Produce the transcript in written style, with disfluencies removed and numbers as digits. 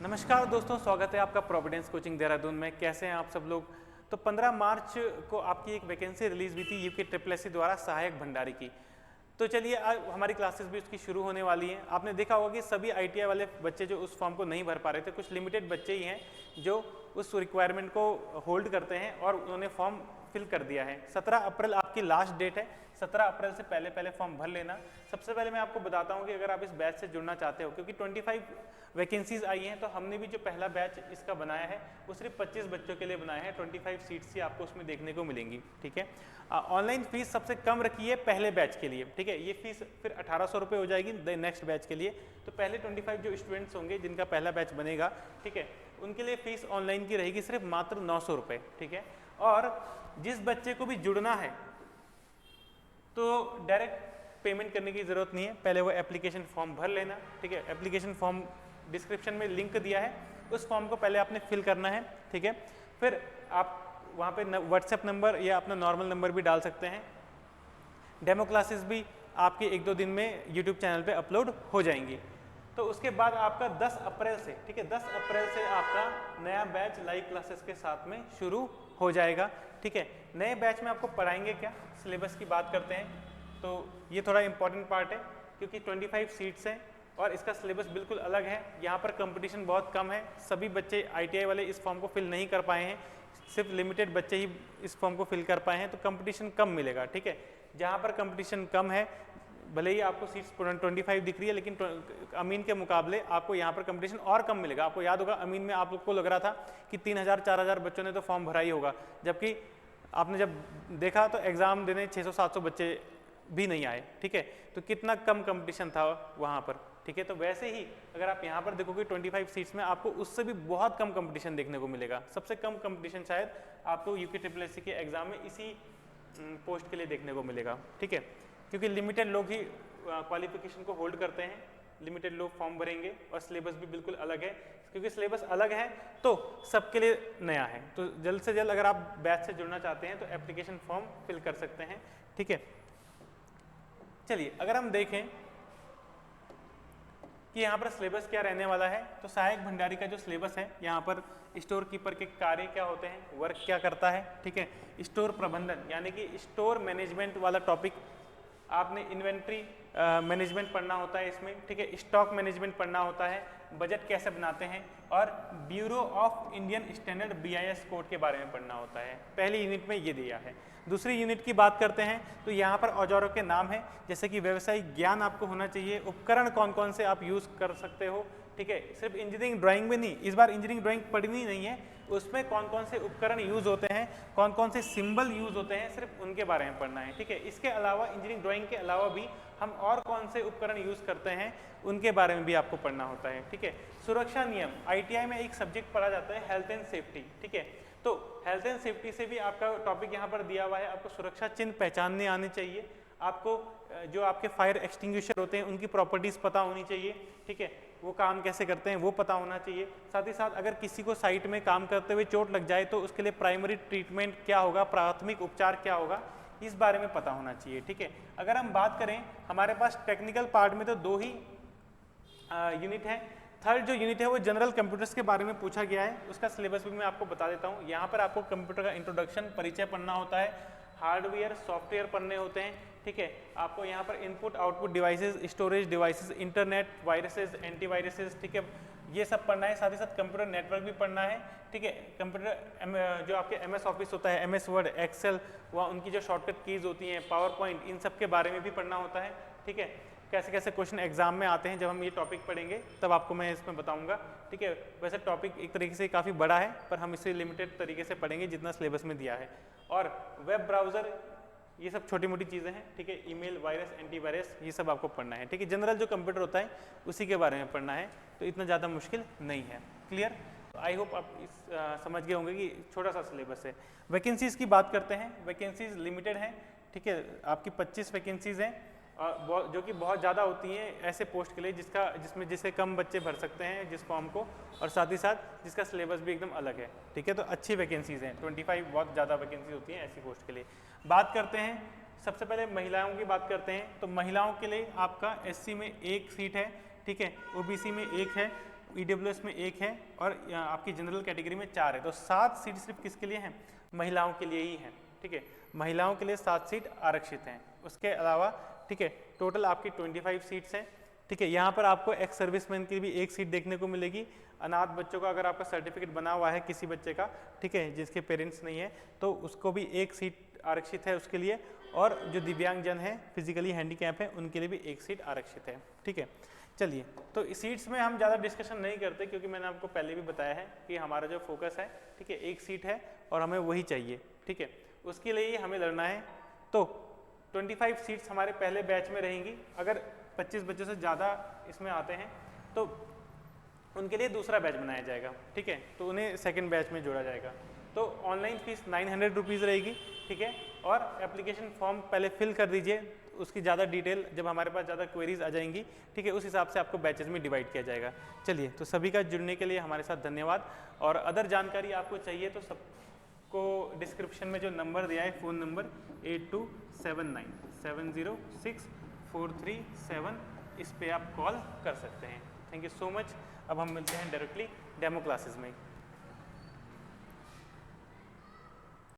नमस्कार दोस्तों, स्वागत है आपका प्रोविडेंस कोचिंग देहरादून में। कैसे हैं आप सब लोग। तो 15 मार्च को आपकी एक वैकेंसी रिलीज हुई थी यूके SSSC द्वारा सहायक भंडारी की। तो चलिए आज हमारी क्लासेस भी उसकी शुरू होने वाली हैं। आपने देखा होगा कि सभी ITI वाले बच्चे जो उस फॉर्म को नहीं भर पा रहे थे, कुछ लिमिटेड बच्चे ही हैं जो उस रिक्वायरमेंट को होल्ड करते हैं और उन्होंने फॉर्म फिल कर दिया है। 17 अप्रैल आपकी लास्ट डेट है। 17 अप्रैल से पहले फॉर्म भर लेना। सबसे पहले मैं आपको बताता हूं कि अगर आप इस बैच से जुड़ना चाहते हो, क्योंकि 25 वैकेंसीज आई हैं, तो हमने भी जो पहला बैच इसका बनाया है वो सिर्फ 25 बच्चों के लिए बनाया है। 25 सीट्स ही आपको उसमें देखने को मिलेंगी। ठीक है, ऑनलाइन फीस सबसे कम रखी है पहले बैच के लिए। ठीक है, ये फीस फिर 1800 रुपये हो जाएगी नेक्स्ट बैच के लिए। तो पहले 25 जो स्टूडेंट्स होंगे जिनका पहला बैच बनेगा, ठीक है, उनके लिए फीस ऑनलाइन की रहेगी सिर्फ मात्र 900 रुपये। ठीक है, और जिस बच्चे को भी जुड़ना है तो डायरेक्ट पेमेंट करने की ज़रूरत नहीं है, पहले वो एप्लीकेशन फॉर्म भर लेना। ठीक है, एप्लीकेशन फॉर्म डिस्क्रिप्शन में लिंक दिया है, उस फॉर्म को पहले आपने फिल करना है। ठीक है, फिर आप वहाँ पे व्हाट्सएप नंबर या अपना नॉर्मल नंबर भी डाल सकते हैं। डेमो क्लासेस भी आपके 1-2 दिन में यूट्यूब चैनल पे अपलोड हो जाएंगी। तो उसके बाद आपका 10 अप्रैल से, ठीक है, 10 अप्रैल से आपका नया बैच लाइव क्लासेस के साथ में शुरू हो जाएगा। ठीक है, नए बैच में आपको पढ़ाएंगे क्या, सिलेबस की बात करते हैं तो ये थोड़ा इंपॉर्टेंट पार्ट है, क्योंकि 25 सीट्स हैं और इसका सिलेबस बिल्कुल अलग है। यहाँ पर कंपटीशन बहुत कम है, सभी बच्चे ITI वाले इस फॉर्म को फिल नहीं कर पाए हैं, सिर्फ लिमिटेड बच्चे ही इस फॉर्म को फिल कर पाए हैं, तो कंपटीशन कम मिलेगा। ठीक है, जहाँ पर कंपटीशन कम है, भले ही आपको सीट्स 25 दिख रही है, लेकिन अमीन के मुकाबले आपको यहाँ पर कंपटीशन और कम मिलेगा। आपको याद होगा अमीन में आप लोग को लग रहा था कि 3000-4000 बच्चों ने तो फॉर्म भरा ही होगा, जबकि आपने जब देखा तो एग्जाम देने 600-700 बच्चे भी नहीं आए। ठीक है, तो कितना कम कंपटीशन था वहाँ पर। ठीक है, तो वैसे ही अगर आप यहाँ पर देखोगे 25 सीट्स में आपको उससे भी बहुत कम कंपटीशन देखने को मिलेगा। सबसे कम कंपटीशन शायद आपको यूके SSSC के एग्जाम में इसी पोस्ट के लिए देखने को मिलेगा। ठीक है, क्योंकि लिमिटेड लोग ही क्वालिफिकेशन को होल्ड करते हैं, लिमिटेड लोग फॉर्म भरेंगे और सिलेबस भी बिल्कुल अलग है। क्योंकि सिलेबस अलग है तो सबके लिए नया है। तो जल्द से जल्द अगर आप बैच से जुड़ना चाहते हैं तो एप्लीकेशन फॉर्म फिल कर सकते हैं। ठीक है, चलिए अगर हम देखें कि यहाँ पर सिलेबस क्या रहने वाला है, तो सहायक भंडारी का जो सिलेबस है, यहाँ पर स्टोर कीपर के कार्य क्या होते हैं, वर्क क्या करता है। ठीक है, स्टोर प्रबंधन यानी कि स्टोर मैनेजमेंट वाला टॉपिक, आपने इन्वेंट्री मैनेजमेंट पढ़ना होता है इसमें। ठीक है, स्टॉक मैनेजमेंट पढ़ना होता है, बजट कैसे बनाते हैं, और bureau of Indian standard BIS code के बारे में पढ़ना होता है। पहली यूनिट में ये दिया है। दूसरी यूनिट की बात करते हैं तो यहाँ पर औजारों के नाम है, जैसे कि व्यवसायिक ज्ञान आपको होना चाहिए, उपकरण कौन कौन से आप यूज़ कर सकते हो। ठीक है, सिर्फ इंजीनियरिंग ड्राइंग में नहीं, इस बार इंजीनियरिंग ड्राइंग पढ़नी नहीं है, उसमें कौन कौन से उपकरण यूज़ होते हैं, कौन कौन से सिंबल यूज़ होते हैं, सिर्फ उनके बारे में पढ़ना है। ठीक है, इसके अलावा इंजीनियरिंग ड्राइंग के अलावा भी हम और कौन से उपकरण यूज़ करते हैं उनके बारे में भी आपको पढ़ना होता है। ठीक है, सुरक्षा नियम, ITI में एक सब्जेक्ट पढ़ा जाता है हेल्थ एंड सेफ्टी। ठीक है, तो हेल्थ एंड सेफ्टी से भी आपका टॉपिक यहाँ पर दिया हुआ है। आपको सुरक्षा चिन्ह पहचानने आने चाहिए, आपको जो आपके फायर एक्सटिंग्विशर होते हैं उनकी प्रॉपर्टीज़ पता होनी चाहिए। ठीक है, वो काम कैसे करते हैं वो पता होना चाहिए। साथ ही साथ अगर किसी को साइट में काम करते हुए चोट लग जाए तो उसके लिए प्राइमरी ट्रीटमेंट क्या होगा, प्राथमिक उपचार क्या होगा, इस बारे में पता होना चाहिए। ठीक है, अगर हम बात करें हमारे पास टेक्निकल पार्ट में तो 2 ही यूनिट है। थर्ड जो यूनिट है वो जनरल कंप्यूटर्स के बारे में पूछा गया है, उसका सिलेबस भी मैं आपको बता देता हूँ। यहाँ पर आपको कंप्यूटर का इंट्रोडक्शन, परिचय पढ़ना होता है, हार्डवेयर सॉफ्टवेयर पढ़ने होते हैं। ठीक है, आपको यहाँ पर input output devices, storage devices, internet, viruses, antiviruses, ठीक है, ये सब पढ़ना है। साथ ही साथ कंप्यूटर नेटवर्क भी पढ़ना है। ठीक है, कंप्यूटर जो आपके MS ऑफिस होता है, MS वर्ड, एक्सेल, वह उनकी जो शॉर्टकट कीज़ होती हैं, पावर पॉइंट, इन सब के बारे में भी पढ़ना होता है। ठीक है, कैसे कैसे क्वेश्चन एग्जाम में आते हैं, जब हम ये टॉपिक पढ़ेंगे तब आपको मैं इसमें बताऊंगा। ठीक है, वैसे टॉपिक एक तरीके से काफ़ी बड़ा है, पर हम इसे लिमिटेड तरीके से पढ़ेंगे जितना सिलेबस में दिया है। और वेब ब्राउज़र, ये सब छोटी मोटी चीज़ें हैं। ठीक है, ईमेल, वायरस, एंटीवायरस, ये सब आपको पढ़ना है। ठीक है, जनरल जो कंप्यूटर होता है उसी के बारे में पढ़ना है, तो इतना ज़्यादा मुश्किल नहीं है। क्लियर? तो आई होप आप समझ गए होंगे कि छोटा सा सिलेबस है। वैकेंसीज़ की बात करते हैं, वैकेंसीज़ लिमिटेड हैं। ठीक है, आपकी 25 वैकेंसीज़ हैं, और जो कि बहुत ज़्यादा होती हैं ऐसे पोस्ट के लिए जिससे कम बच्चे भर सकते हैं जिस फॉर्म को, और साथ ही साथ जिसका सिलेबस भी एकदम अलग है। ठीक है, तो अच्छी वैकेंसीज़ हैं, 25 बहुत ज़्यादा वैकेंसी होती हैं ऐसी पोस्ट के लिए। बात करते हैं सबसे पहले महिलाओं की बात करते हैं, तो महिलाओं के लिए आपका SC में 1 सीट है। ठीक है, OBC में 1 है, EWS में 1 है और आपकी जनरल कैटेगरी में 4 है। तो 7 सीट सिर्फ किसके लिए हैं? महिलाओं के लिए ही हैं। ठीक है, महिलाओं के लिए 7 सीट आरक्षित हैं। उसके अलावा ठीक है टोटल आपकी 25 सीट्स हैं। ठीक है, यहाँ पर आपको एक्स सर्विसमैन की भी 1 सीट देखने को मिलेगी। अनाथ बच्चों का अगर आपका सर्टिफिकेट बना हुआ है किसी बच्चे का, ठीक है, जिसके पेरेंट्स नहीं है, तो उसको भी 1 सीट आरक्षित है उसके लिए। और जो दिव्यांगजन है, फिजिकली हैंडीकैप है, उनके लिए भी 1 सीट आरक्षित है। ठीक है, चलिए, तो इस सीट्स में हम ज़्यादा डिस्कशन नहीं करते क्योंकि मैंने आपको पहले भी बताया है कि हमारा जो फोकस है, ठीक है, 1 सीट है और हमें वही चाहिए। ठीक है, उसके लिए ही हमें लड़ना है। तो 25 सीट्स हमारे पहले बैच में रहेंगी। अगर 25 बच्चों से ज़्यादा इसमें आते हैं तो उनके लिए दूसरा बैच बनाया जाएगा। ठीक है, तो उन्हें सेकंड बैच में जोड़ा जाएगा। तो ऑनलाइन फीस 900 रुपीज़ रहेगी। ठीक है, और एप्लीकेशन फॉर्म पहले फिल कर दीजिए, उसकी ज़्यादा डिटेल जब हमारे पास ज़्यादा क्वेरीज आ जाएंगी, ठीक है, उस हिसाब से आपको बैचेज में डिवाइड किया जाएगा। चलिए, तो सभी का जुड़ने के लिए हमारे साथ धन्यवाद। और अदर जानकारी आपको चाहिए तो सबको डिस्क्रिप्शन में जो नंबर दिया है, फ़ोन नंबर 8279706437, इस पे आप कॉल कर सकते हैं। Thank you so much. अब हम मिलते हैं डायरेक्टली डेमो क्लासेस में।